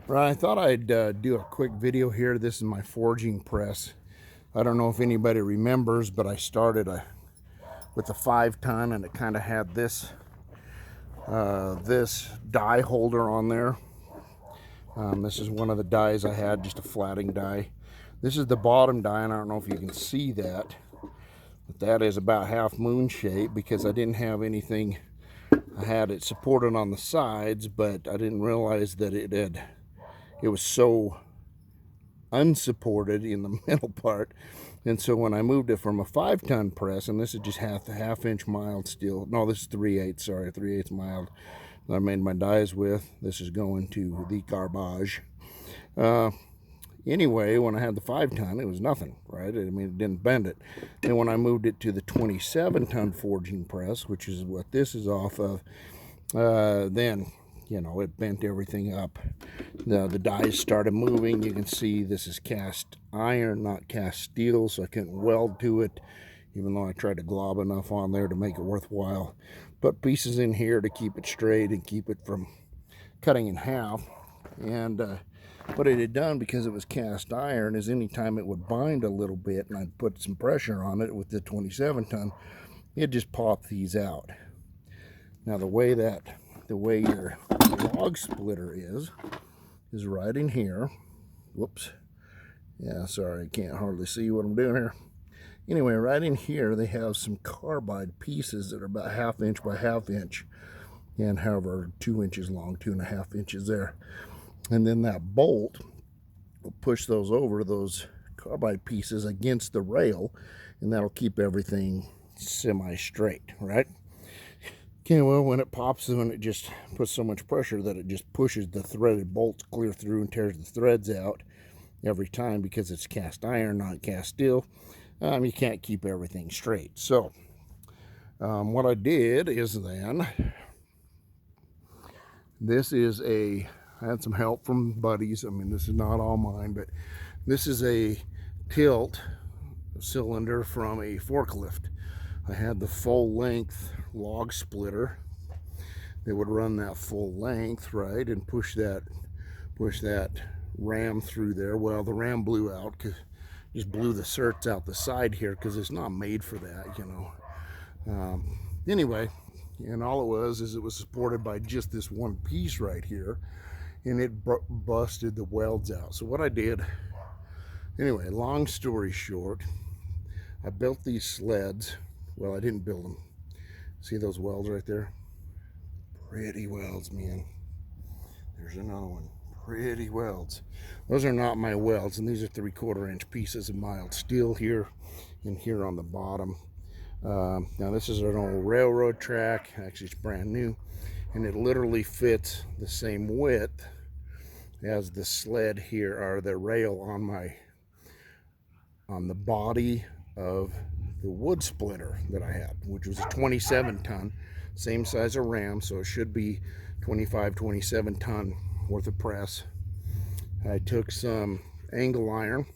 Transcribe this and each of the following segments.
Right, I thought I'd do a quick video here. This is my forging press. I don't know if anybody remembers, but I started with a 5-ton, and it kind of had this die holder on there. This is one of the dies I had, just a flatting die. This is the bottom die, and I don't know if you can see that, but that is about half moon shape because I didn't have anything. I had it supported on the sides, but I didn't realize that it was so unsupported in the middle part. And so when I moved it from a 5-ton press, and this is just half-inch mild steel, no, this is 3/8, sorry, 3/8 mild that I made my dies with. This is going to the garbage. Anyway, when I had the 5-ton, it was nothing, right? I mean, it didn't bend it. And when I moved it to the 27-ton forging press, which is what this is off of, then it bent everything up. The dies started moving. You can see this is cast iron, not cast steel, so I couldn't weld to it, even though I tried to glob enough on there to make it worthwhile. Put pieces in here to keep it straight and keep it from cutting in half. And what it had done, because it was cast iron, is anytime it would bind a little bit and I'd put some pressure on it with the 27-ton, it just popped these out. Now the way your log splitter is right in here. Whoops. Yeah, sorry, I can't hardly see what I'm doing here. Anyway, right in here they have some carbide pieces that are about 1/2 inch by 1/2 inch, and however 2 inches long, 2.5 inches there. And then that bolt will push those carbide pieces against the rail, and that'll keep everything semi-straight, right? Okay, well, when it pops and it just puts so much pressure that it just pushes the threaded bolts clear through and tears the threads out every time, because it's cast iron, not cast steel. You can't keep everything straight. So what I did is then, I had some help from buddies. I mean, this is not all mine, but this is a tilt cylinder from a forklift. I had the full length log splitter that would run that full length, right, and push that ram through there. Well, the ram blew out, because just blew the certs out the side here, because it's not made for that, anyway, and all it was is it was supported by just this one piece right here, and it busted the welds out. So what I did, anyway, long story short, I built these sleds. Well, I didn't build them. See those welds right there? Pretty welds, man. There's another one. Pretty welds. Those are not my welds, and these are 3/4 inch pieces of mild steel here and here on the bottom. Now this is an old railroad track. Actually, it's brand new, and it literally fits the same width as the sled here, or the rail on the body of the wood splitter that I had, which was a 27-ton, same size of ram, so it should be 27-ton worth of press. I took some angle iron,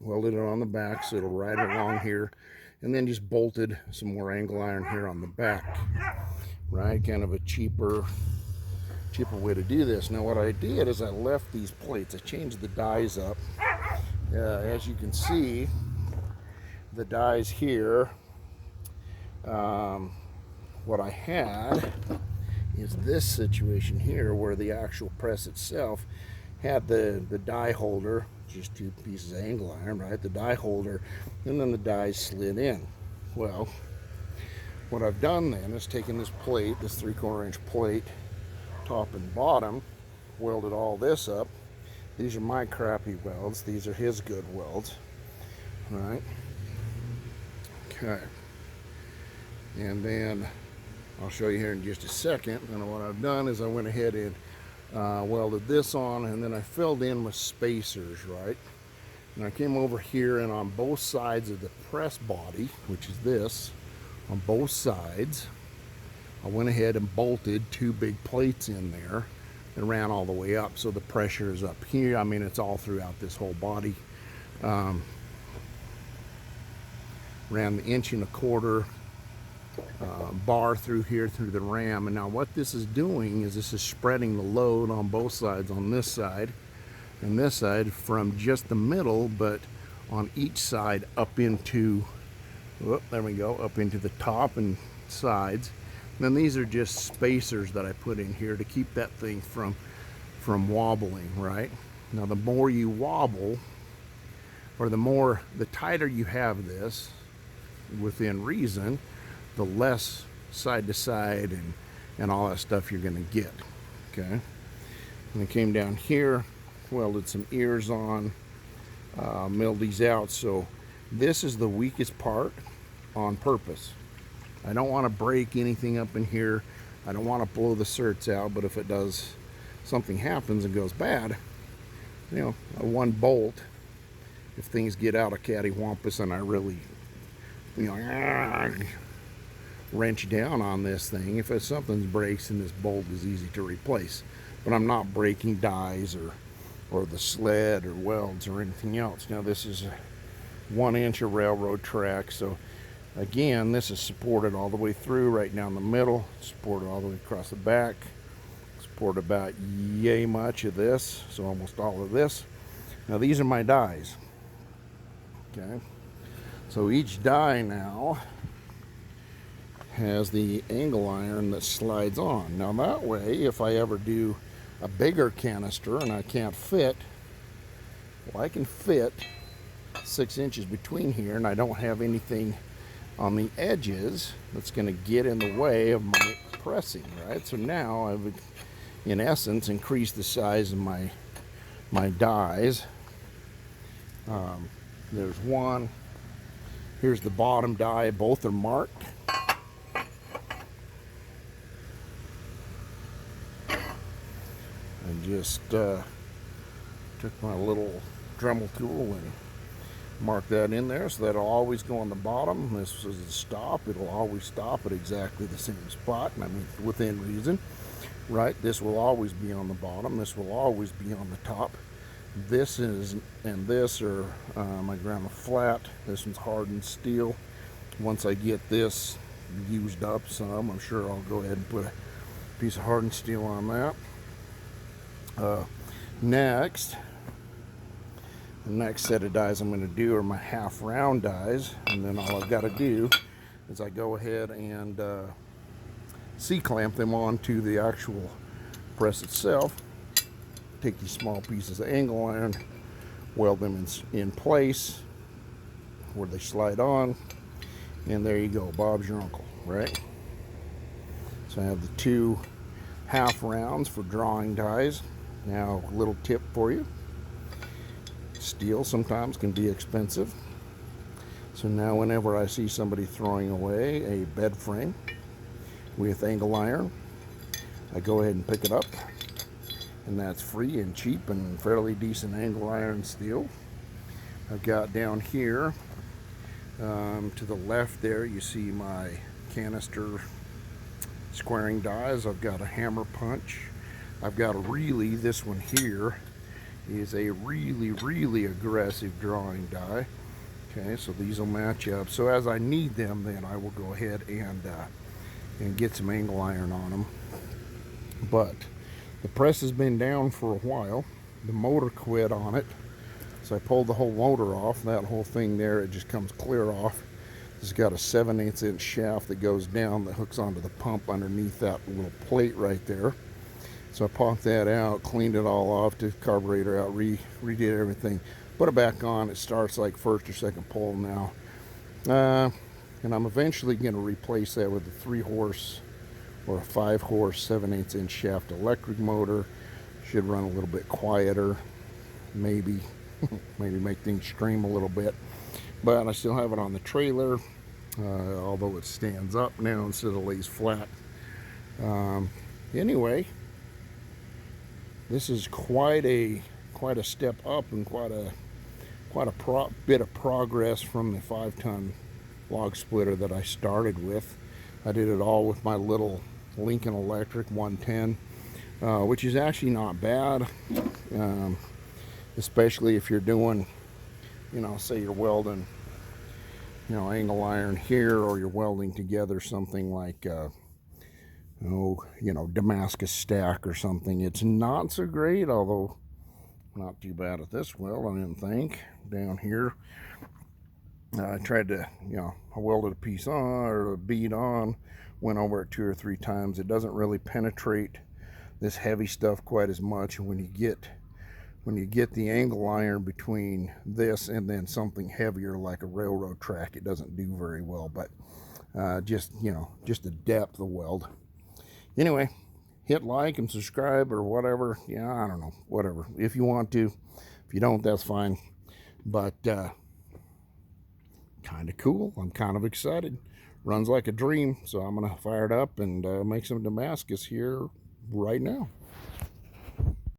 welded it on the back so it'll ride along here, and then just bolted some more angle iron here on the back, right? Kind of a cheaper way to do this. Now what I did is I left these plates. I changed the dies up. As you can see, the dies here, what I had is this situation here, where the actual press itself had the die holder, just 2 pieces of angle iron, right? The die holder, and then the dies slid in. Well, what I've done then is taken this plate, this 3/4 inch plate, top and bottom, welded all this up. These are my crappy welds. These are his good welds, right? Okay. And then I'll show you here in just a second. And what I've done is I went ahead and welded this on, and then I filled in with spacers, right? And I came over here, and on both sides of the press body, which is this, on both sides, I went ahead and bolted 2 big plates in there and ran all the way up, so the pressure is up here. I mean, it's all throughout this whole body. Ran the 1.25 bar through here through the ram. And now what this is doing is this is spreading the load on both sides, on this side and this side, from just the middle, but on each side up into, whoop, there we go, up into the top and sides. And then these are just spacers that I put in here to keep that thing from wobbling, right? Now the more you wobble, or the tighter you have this, within reason, the less side to side and all that stuff you're going to get. Okay, and I came down here, welded some ears on, milled these out. So this is the weakest part on purpose. I don't want to break anything up in here. I don't want to blow the certs out, but if it does, something happens and goes bad, you know, a one bolt, if things get out of cattywampus and I really, you know, wrench down on this thing, if something breaks, and this bolt is easy to replace. But I'm not breaking dies or the sled or welds or anything else. Now this is a 1 inch of railroad track, so again, this is supported all the way through, right down the middle, supported all the way across the back, support about yay much of this, so almost all of this. Now these are my dies. Okay, so each die now has the angle iron that slides on. Now that way, if I ever do a bigger canister and I can't fit, well, I can fit 6 inches between here, and I don't have anything on the edges that's going to get in the way of my pressing, right? So now I've, in essence, increased the size of my dies. There's one. Here's the bottom die. Both are marked. And just took my little Dremel tool and marked that in there, so that'll always go on the bottom. This is the stop. It'll always stop at exactly the same spot, and I mean within reason, right? This will always be on the bottom. This will always be on the top. This is, and this are my Grandma flat. This one's hardened steel. Once I get this used up some, I'm sure I'll go ahead and put a piece of hardened steel on that. Next, the next set of dies I'm going to do are my half round dies, and then all I've got to do is I go ahead and C-clamp them onto the actual press itself. Take these small pieces of angle iron, weld them in place where they slide on, and there you go, Bob's your uncle, right? So I have the 2 half rounds for drawing dies. Now, a little tip for you: steel sometimes can be expensive. So now whenever I see somebody throwing away a bed frame with angle iron, I go ahead and pick it up, and that's free and cheap and fairly decent angle iron steel. I've got down here to the left there, you see my canister squaring dies. I've got a hammer punch. I've got a really, this one here is a really aggressive drawing die. Okay, so these will match up. So as I need them, then I will go ahead and get some angle iron on them. But the press has been down for a while. The motor quit on it, so I pulled the whole motor off. That whole thing there, it just comes clear off. It's got a 7/8 inch shaft that goes down that hooks onto the pump underneath that little plate right there. So I popped that out, cleaned it all off, took the carburetor out, redid everything, put it back on. It starts like first or second pull now. And I'm eventually going to replace that with a 3-horse or a 5-horse 7/8 inch shaft electric motor. Should run a little bit quieter, maybe make things stream a little bit. But I still have it on the trailer, although it stands up now instead of lays flat. Anyway, this is quite a step up and quite a bit of progress from the 5-ton log splitter that I started with. I did it all with my little Lincoln Electric 110, which is actually not bad, especially if you're doing, you know, say you're welding you know, angle iron here, or you're welding together something like you know, Damascus stack or something, it's not so great, although not too bad at this weld, I didn't think. Down here, I tried to, you know, I welded a piece on, or a bead on, went over it 2 or 3 times. It doesn't really penetrate this heavy stuff quite as much. When you get the angle iron between this and then something heavier like a railroad track, it doesn't do very well. But just, you know, just the depth of weld. Anyway, hit like and subscribe or whatever. Yeah, I don't know, whatever. If you want to. If you don't, that's fine. But kind of cool. I'm kind of excited. Runs like a dream. So I'm going to fire it up and make some Damascus here right now.